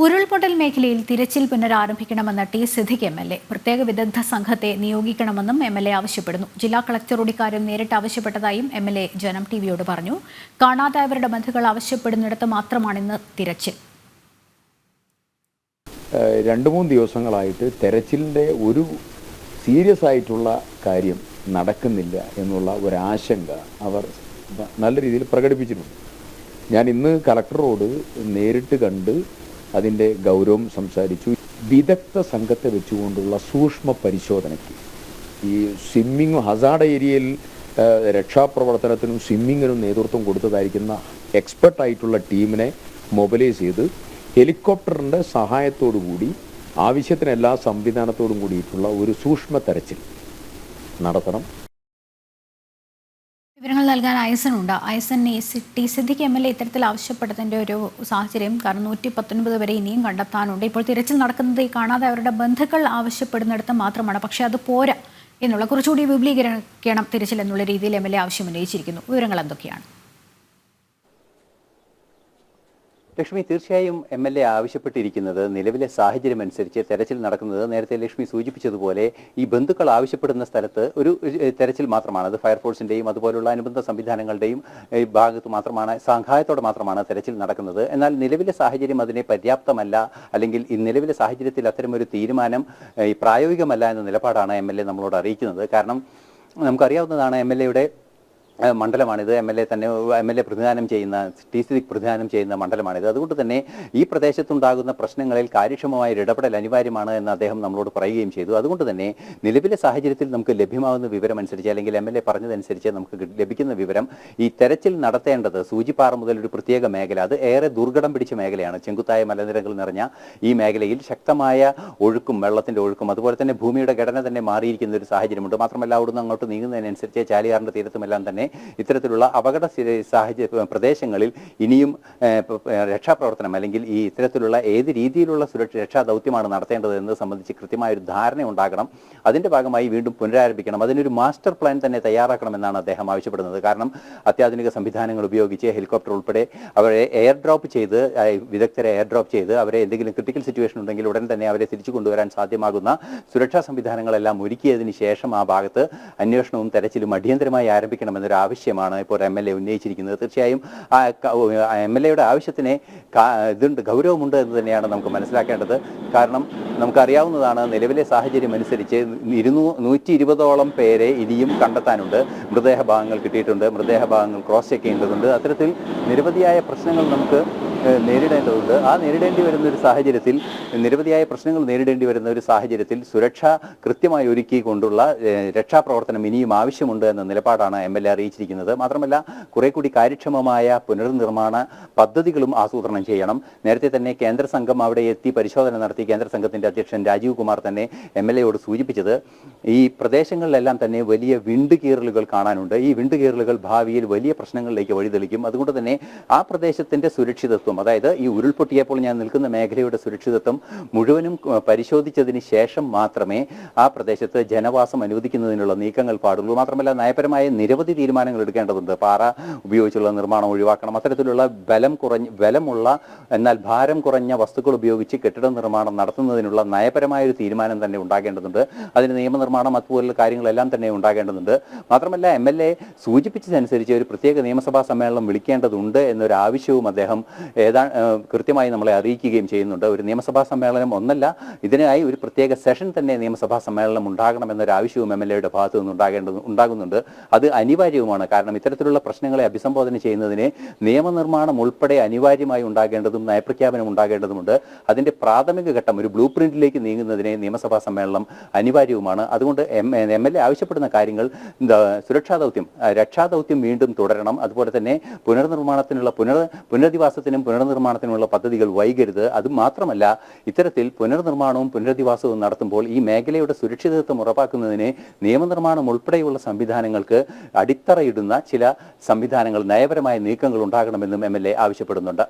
ഉരുൾപൊട്ടൽ മേഖലയിൽ തിരച്ചിൽ പുനരാരംഭിക്കണമെന്ന ടി സിദ്ദിഖ് എം.എൽ.എ. പ്രത്യേക വിദഗ്ധ സംഘത്തെ നിയോഗിക്കണമെന്നും എം.എൽ.എ. ആവശ്യപ്പെടുന്നു. ജില്ലാ കളക്ടറോട് ഇക്കാര്യം നേരിട്ട് ആവശ്യപ്പെട്ടതായും എം.എൽ.എ. ജനം ടിവിയോട് പറഞ്ഞു. കാണാതായവരുടെ ബന്ധുക്കൾ ആവശ്യപ്പെടുന്നിടത്ത് മാത്രമാണ് ഇന്ന് തിരച്ചിൽ. 2-3 ദിവസങ്ങളായിട്ട് തെരച്ചിലിൻ്റെ ഒരു സീരിയസ് ആയിട്ടുള്ള കാര്യം നടക്കുന്നില്ല എന്നുള്ള ഒരാശങ്ക അവർ നല്ല രീതിയിൽ പ്രകടിപ്പിച്ചിട്ടുണ്ട്. ഞാൻ ഇന്ന് കളക്ടറോട് നേരിട്ട് കണ്ട് അതിൻ്റെ ഗൗരവം സംസാരിച്ചു. വിദഗ്ധ സംഘത്തെ വെച്ചുകൊണ്ടുള്ള സൂക്ഷ്മ പരിശോധനയ്ക്ക് ഈ സ്വിമ്മിങ് ഹസാർഡ് ഏരിയയിൽ രക്ഷാപ്രവർത്തനത്തിനും സ്വിമ്മിങ്ങിനും നേതൃത്വം കൊടുത്തതായിരിക്കുന്ന എക്സ്പെർട്ടായിട്ടുള്ള ടീമിനെ മൊബിലൈസ് ചെയ്ത് ഹെലികോപ്റ്ററിൻ്റെ സഹായത്തോടു കൂടി ആവശ്യത്തിന് എല്ലാ സംവിധാനത്തോടും കൂടിയിട്ടുള്ള ഒരു സൂക്ഷ്മ തെരച്ചിൽ നടത്തണം. വിവരങ്ങൾ നൽകാൻ ഐസനുണ്ട്. ഐസൻ, ടി സിദ്ദിഖ് എം.എൽ.എ. ഇത്തരത്തിൽ ആവശ്യപ്പെട്ടതിൻ്റെ ഒരു സാഹചര്യം, കാരണം 119 വരെ ഇനിയും കണ്ടെത്താനുണ്ട്. ഇപ്പോൾ തിരച്ചിൽ നടക്കുന്നത് ഈ കാണാതെ അവരുടെ ബന്ധുക്കൾ ആവശ്യപ്പെടുന്നിടത്ത് മാത്രമാണ്. പക്ഷേ അത് പോരാ എന്നുള്ള, കുറച്ചുകൂടി വിപുലീകരിക്കണം തിരച്ചിൽ എന്നുള്ള രീതിയിൽ എം.എൽ.എ. ആവശ്യം ഉന്നയിച്ചിരിക്കുന്നു. വിവരങ്ങൾ എന്തൊക്കെയാണ്? ലക്ഷ്മി, തീർച്ചയായും എം.എൽ.എ. ആവശ്യപ്പെട്ടിരിക്കുന്നത് നിലവിലെ സാഹചര്യം അനുസരിച്ച് തെരച്ചിൽ നടക്കുന്നത് നേരത്തെ ലക്ഷ്മി സൂചിപ്പിച്ചതുപോലെ ഈ ബന്ധുക്കൾ ആവശ്യപ്പെടുന്ന സ്ഥലത്ത് ഒരു തെരച്ചിൽ മാത്രമാണ്. അത് ഫയർഫോഴ്സിൻ്റെയും അതുപോലുള്ള അനുബന്ധ സംവിധാനങ്ങളുടെയും ഭാഗത്ത് മാത്രമാണ്, സഹായത്തോടെ മാത്രമാണ് തെരച്ചിൽ നടക്കുന്നത്. എന്നാൽ നിലവിലെ സാഹചര്യം അതിനെ പര്യാപ്തമല്ല, അല്ലെങ്കിൽ ഈ നിലവിലെ സാഹചര്യത്തിൽ അത്തരമൊരു തീരുമാനം പ്രായോഗികമല്ല എന്ന നിലപാടാണ് എം.എൽ.എ. നമ്മളോട് അറിയിക്കുന്നത്. കാരണം നമുക്കറിയാവുന്നതാണ്, എം.എൽ.എയുടെ മണ്ഡലമാണിത്. എം.എൽ.എ. പ്രതിദാനം ചെയ്യുന്ന, ടി സിദ്ദിഖ് പ്രതിദാനം ചെയ്യുന്ന മണ്ഡലമാണിത്. അതുകൊണ്ട് തന്നെ ഈ പ്രദേശത്തുണ്ടാകുന്ന പ്രശ്നങ്ങളിൽ കാര്യക്ഷമമായ ഇടപെടൽ അനിവാര്യമാണ് എന്ന് അദ്ദേഹം നമ്മളോട് പറയുകയും ചെയ്തു. അതുകൊണ്ട് തന്നെ നിലവിലെ സാഹചര്യത്തിൽ നമുക്ക് ലഭ്യമാകുന്ന വിവരം അനുസരിച്ച്, അല്ലെങ്കിൽ എം.എൽ.എ. പറഞ്ഞതനുസരിച്ച് നമുക്ക് ലഭിക്കുന്ന വിവരം, ഈ തെരച്ചിൽ നടത്തേണ്ടത് സൂചിപ്പാറ മുതൽ ഒരു പ്രത്യേക മേഖല, അത് ഏറെ ദുർഘടം പിടിച്ച മേഖലയാണ്. ചെങ്കുത്തായ മലനിരകൾ നിറഞ്ഞ ഈ മേഖലയിൽ ശക്തമായ ഒഴുക്കും, വെള്ളത്തിൻ്റെ ഒഴുക്കും, അതുപോലെ തന്നെ ഭൂമിയുടെ ഘടന തന്നെ മാറിയിരിക്കുന്ന ഒരു സാഹചര്യമുണ്ട്. മാത്രമല്ല അവിടുന്ന് അങ്ങോട്ട് നീങ്ങുന്നതിനനുസരിച്ച് ചാലിയാറിൻ്റെ തീരത്തുമെല്ലാം തന്നെ ഇത്തരത്തിലുള്ള അപകട പ്രദേശങ്ങളിൽ ഇനിയും രക്ഷാപ്രവർത്തനം, അല്ലെങ്കിൽ ഈ ഇത്തരത്തിലുള്ള ഏത് രീതിയിലുള്ള രക്ഷാ ദൗത്യമാണ് നടത്തേണ്ടത് എന്നത് സംബന്ധിച്ച് കൃത്യമായൊരു ധാരണ ഉണ്ടാകണം. അതിൻ്റെ ഭാഗമായി വീണ്ടും പുനരാരംഭിക്കണം. അതിനൊരു മാസ്റ്റർ പ്ലാൻ തന്നെ തയ്യാറാക്കണമെന്നാണ് അദ്ദേഹം ആവശ്യപ്പെടുന്നത്. കാരണം അത്യാധുനിക സംവിധാനങ്ങൾ ഉപയോഗിച്ച് ഹെലികോപ്റ്റർ ഉൾപ്പെടെ അവരെ എയർ ഡ്രോപ്പ് ചെയ്ത്, വിദഗ്ധരെ എയർ ഡ്രോപ്പ് ചെയ്ത് അവരെ എന്തെങ്കിലും ക്രിട്ടിക്കൽ സിറ്റുവേഷൻ ഉണ്ടെങ്കിൽ ഉടൻ തന്നെ അവരെ തിരിച്ചു കൊണ്ടുവരാൻ സാധ്യമാകുന്ന സുരക്ഷാ സംവിധാനങ്ങളെല്ലാം ഒരുക്കിയതിന് ശേഷം ആ ഭാഗത്ത് അന്വേഷണവും തെരച്ചിലും അടിയന്തരമായി ആരംഭിക്കണമെന്നൊരു ആവശ്യമാണ് ഇപ്പോൾ എം.എൽ.എ. ഉന്നയിച്ചിരിക്കുന്നത്. തീർച്ചയായും എം.എൽ.എയുടെ ആവശ്യത്തിന് ഗൗരവമുണ്ട് എന്ന് തന്നെയാണ് നമുക്ക് മനസ്സിലാക്കേണ്ടത്. കാരണം നമുക്കറിയാവുന്നതാണ്, നിലവിലെ സാഹചര്യം അനുസരിച്ച് 120ഓളം പേരെ ഇനിയും കണ്ടെത്താനുണ്ട്. മൃതദേഹഭാഗങ്ങൾ കിട്ടിയിട്ടുണ്ട്, മൃതദേഹഭാഗങ്ങൾ ക്രോസ് ചെക്ക് ചെയ്യേണ്ടതുണ്ട്. അത്തരത്തിൽ നിരവധിയായ പ്രശ്നങ്ങൾ നമുക്ക് നേരിടേണ്ടതുണ്ട്. ആ നേരിടേണ്ടി വരുന്ന ഒരു സാഹചര്യത്തിൽ, നിരവധിയായ പ്രശ്നങ്ങൾ നേരിടേണ്ടി വരുന്ന ഒരു സാഹചര്യത്തിൽ സുരക്ഷ കൃത്യമായി ഒരുക്കിക്കൊണ്ടുള്ള രക്ഷാപ്രവർത്തനം ഇനിയും ആവശ്യമുണ്ട് എന്ന നിലപാടാണ് എം.എൽ.എ. അറിയിച്ചിരിക്കുന്നത്. മാത്രമല്ല കുറെ കൂടി കാര്യക്ഷമമായ പുനർനിർമ്മാണ പദ്ധതികളും ആസൂത്രണം ചെയ്യണം. നേരത്തെ തന്നെ കേന്ദ്ര സംഘം അവിടെ എത്തി പരിശോധന നടത്തി. കേന്ദ്ര സംഘത്തിൻ്റെ അധ്യക്ഷൻ രാജീവ് കുമാർ തന്നെ എം.എൽ.എയോട് സൂചിപ്പിച്ചത്, ഈ പ്രദേശങ്ങളിലെല്ലാം തന്നെ വലിയ വിണ്ടുകീറലുകൾ കാണാനുണ്ട്. ഈ വിണ്ടുകീറലുകൾ ഭാവിയിൽ വലിയ പ്രശ്നങ്ങളിലേക്ക് വഴിതെളിക്കും. അതുകൊണ്ട് തന്നെ ആ പ്രദേശത്തിൻ്റെ സുരക്ഷിതത്വം, അതായത് ഈ ഉരുൾപൊട്ടിയപ്പോൾ ഞാൻ നിൽക്കുന്ന മേഖലയുടെ സുരക്ഷിതത്വം മുഴുവനും പരിശോധിച്ചതിന് ശേഷം മാത്രമേ ആ പ്രദേശത്ത് ജനവാസം അനുവദിക്കുന്നതിനുള്ള നീക്കങ്ങൾ പാടുള്ളൂ. മാത്രമല്ല നയപരമായ നിരവധി തീരുമാനങ്ങൾ എടുക്കേണ്ടതുണ്ട്. പാറ ഉപയോഗിച്ചുള്ള നിർമ്മാണം ഒഴിവാക്കണം. അത്തരത്തിലുള്ള ബലമുള്ള എന്നാൽ ഭാരം കുറഞ്ഞ വസ്തുക്കൾ ഉപയോഗിച്ച് കെട്ടിട നിർമ്മാണം നടത്തുന്നതിനുള്ള നയപരമായ ഒരു തീരുമാനം തന്നെ ഉണ്ടാകേണ്ടതുണ്ട്. അതിന് നിയമനിർമ്മാണം അതുപോലുള്ള കാര്യങ്ങളെല്ലാം തന്നെ ഉണ്ടാകേണ്ടതുണ്ട്. മാത്രമല്ല എം.എൽ.എ. സൂചിപ്പിച്ചതനുസരിച്ച് ഒരു പ്രത്യേക നിയമസഭാ സമ്മേളനം വിളിക്കേണ്ടതുണ്ട് എന്നൊരു ആവശ്യവും അദ്ദേഹം കൃത്യമായി നമ്മളെ അറിയിക്കുകയും ചെയ്യുന്നുണ്ട്. ഒരു നിയമസഭാ സമ്മേളനം ഒന്നല്ല, ഇതിനായി ഒരു പ്രത്യേക സെഷൻ തന്നെ നിയമസഭാ സമ്മേളനം ഉണ്ടാകണമെന്നൊരു ആവശ്യവും എം.എൽ.എയുടെ ഭാഗത്തു നിന്ന് ഉണ്ടാകുന്നുണ്ട്. അത് അനിവാര്യവുമാണ്. കാരണം ഇത്തരത്തിലുള്ള പ്രശ്നങ്ങളെ അഭിസംബോധന ചെയ്യുന്നതിന് നിയമനിർമ്മാണം ഉൾപ്പെടെ അനിവാര്യമായി ഉണ്ടാകേണ്ടതും നയപ്രഖ്യാപനം ഉണ്ടാകേണ്ടതുമുണ്ട്. അതിൻ്റെ പ്രാഥമിക ഘട്ടം ഒരു ബ്ലൂ പ്രിന്റിലേക്ക് നീങ്ങുന്നതിന് നിയമസഭാ സമ്മേളനം അനിവാര്യവുമാണ്. അതുകൊണ്ട് എം.എൽ.എ. ആവശ്യപ്പെടുന്ന കാര്യങ്ങൾ, സുരക്ഷാദൗത്യം, രക്ഷാദൗത്യം വീണ്ടും തുടരണം. അതുപോലെ തന്നെ പുനർനിർമ്മാണത്തിനുള്ള പുനരധിവാസത്തിനും പുനർനിർമ്മാണത്തിനുമുള്ള പദ്ധതികൾ വൈകരുത്. അതുമാത്രമല്ല, ഇത്തരത്തിൽ പുനർനിർമ്മാണവും പുനരധിവാസവും നടത്തുമ്പോൾ ഈ മേഖലയുടെ സുരക്ഷിതത്വം ഉറപ്പാക്കുന്നതിന് നിയമനിർമ്മാണം ഉൾപ്പെടെയുള്ള സംവിധാനങ്ങൾക്ക് അടിത്തറയിടുന്ന ചില സംവിധാനങ്ങൾ, നയപരമായ നീക്കങ്ങൾ ഉണ്ടാകണമെന്നും എം.എൽ.എ. ആവശ്യപ്പെടുന്നുണ്ട്.